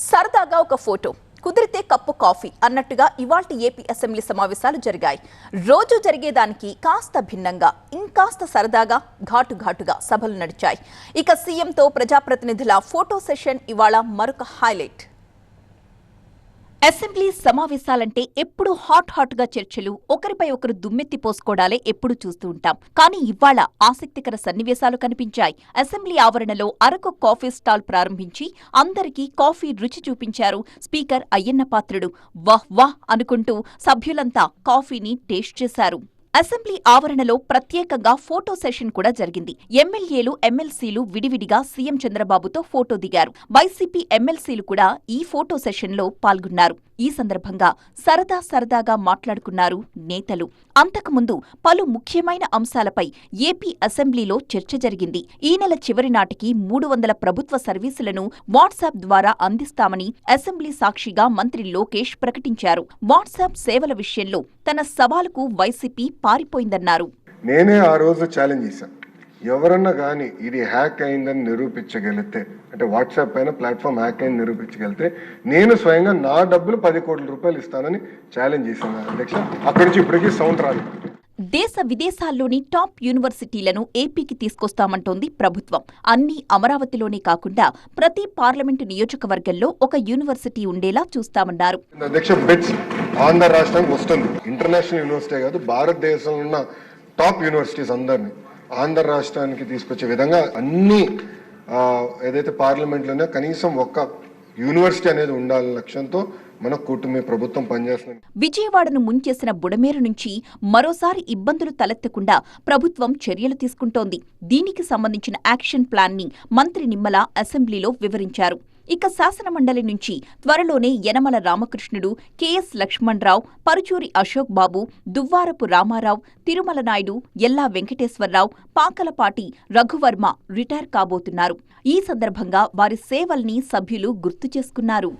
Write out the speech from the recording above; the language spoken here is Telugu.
సరదాగా ఒక ఫోటో కుదిరితే కప్పు కాఫీ అన్నట్టుగా ఇవాల్టి ఏపీ అసెంబ్లీ సమావేశాలు జరిగాయి. రోజు జరిగేదానికి కాస్త భిన్నంగా ఇంకాస్త సరదాగా ఘాటుగా సభలు నడిచాయి. ఇక సీఎంతో ప్రజాప్రతినిధుల ఫోటో సెషన్ ఇవాళ మరొక హైలైట్. అసెంబ్లీ సమావేశాలంటే ఎప్పుడూ హాట్ గా చర్చలు, ఒకరిపై ఒకరు దుమ్మెత్తి పోసుకోవడాలే ఎప్పుడు చూస్తూ ఉంటాం. కానీ ఇవాళ ఆసక్తికర సన్నివేశాలు కనిపించాయి. అసెంబ్లీ ఆవరణలో అరకు కాఫీ స్టాల్ ప్రారంభించి అందరికీ కాఫీ రుచి చూపించారు స్పీకర్ అయ్యన్న పాత్రుడు. వాహ్ వాహ్ అనుకుంటూ సభ్యులంతా కాఫీని టేస్ట్ చేశారు. అసెంబ్లీ ఆవరణలో ప్రత్యేకంగా ఫోటో సెషన్ కూడా జరిగింది. ఎమ్మెల్యేలు, ఎమ్మెల్సీలు విడివిడిగా సీఎం చంద్రబాబుతో ఫోటో దిగారు. వైసీపీ ఎమ్మెల్సీలు కూడా ఈ ఫోటో సెషన్లో పాల్గొన్నారు. ఈ సందర్భంగా సరదాగా మాట్లాడుకున్నారు నేతలు. అంతకుముందు పలు ముఖ్యమైన అంశాలపై ఏపీ అసెంబ్లీలో చర్చ జరిగింది. ఈ నెల చివరి నాటికి 300 ప్రభుత్వ సర్వీసులను వాట్సాప్ ద్వారా అందిస్తామని అసెంబ్లీ సాక్షిగా మంత్రి లోకేష్ ప్రకటించారు. వాట్సాప్ సేవల విషయంలో తన సవాలుకు వైసీపీ పారిపోయిందన్నారు. నేనే ఆ రోజు ఛాలెంజ్ చేశాను. ఎవరన్నా కానీ ఇది హ్యాక్ అయిందని నిరూపించగలిగితే, అంటే వాట్సాప్ పైన ప్లాట్ఫామ్ హ్యాక్ అయింది నిరూపించగలిగితే నేను స్వయంగా నా డబ్బులు 10 కోట్ల రూపాయలు ఇస్తానని ఛాలెంజ్ చేశాను అధ్యక్ష. అక్కడి నుంచి ఇప్పటికీ సౌండ్ రాదు. దేశ విదేశాల్లోని టాప్ యూనివర్సిటీలను ఏపీకి తీసుకొస్తామంటోంది ప్రభుత్వం. అన్ని అమరావతిలోనే కాకుండా ప్రతి పార్లమెంటు నియోజకవర్గంలో ఒక యూనివర్సిటీ ఉండేలా చూస్తామన్నారు. అధ్యక్ష, బిట్స్ ఆంధ్ర రాష్ట్రానికి వస్తుంది. ఇంటర్నేషనల్ యూనివర్సిటీ కాదు, భారతదేశంలో ఉన్న టాప్ యూనివర్సిటీస్ అందరినీ ఆంధ్ర రాష్ట్రానికి తీసుకొచ్చే విధంగా అన్ని ఏదైతే పార్లమెంట్లోనే కనీసం ఒక్క యూనివర్సిటీ అనేది ఉండాలనే లక్ష్యంతో మన కూటమి ప్రభుత్వం పనిచేస్తుంది. విజయవాడను ముంచేసిన బుడమేరు నుంచి మరోసారి ఇబ్బందులు తలెత్తకుండా ప్రభుత్వం చర్యలు తీసుకుంటోంది. దీనికి సంబంధించిన యాక్షన్ ప్లాన్ ని మంత్రి నిమ్మల అసెంబ్లీలో వివరించారు. ఇక శాసనమండలి నుంచి త్వరలోనే యనమల రామకృష్ణుడు, కెఎస్ లక్ష్మణరావు, పరుచూరి అశోక్ బాబు, దువ్వారపు రామారావు, తిరుమల నాయుడు, ఎల్లా వెంకటేశ్వరరావు, పాకలపాటి రఘువర్మ రిటైర్ కాబోతున్నారు. ఈ సందర్భంగా వారి సేవల్ని సభ్యులు గుర్తు చేసుకున్నారు.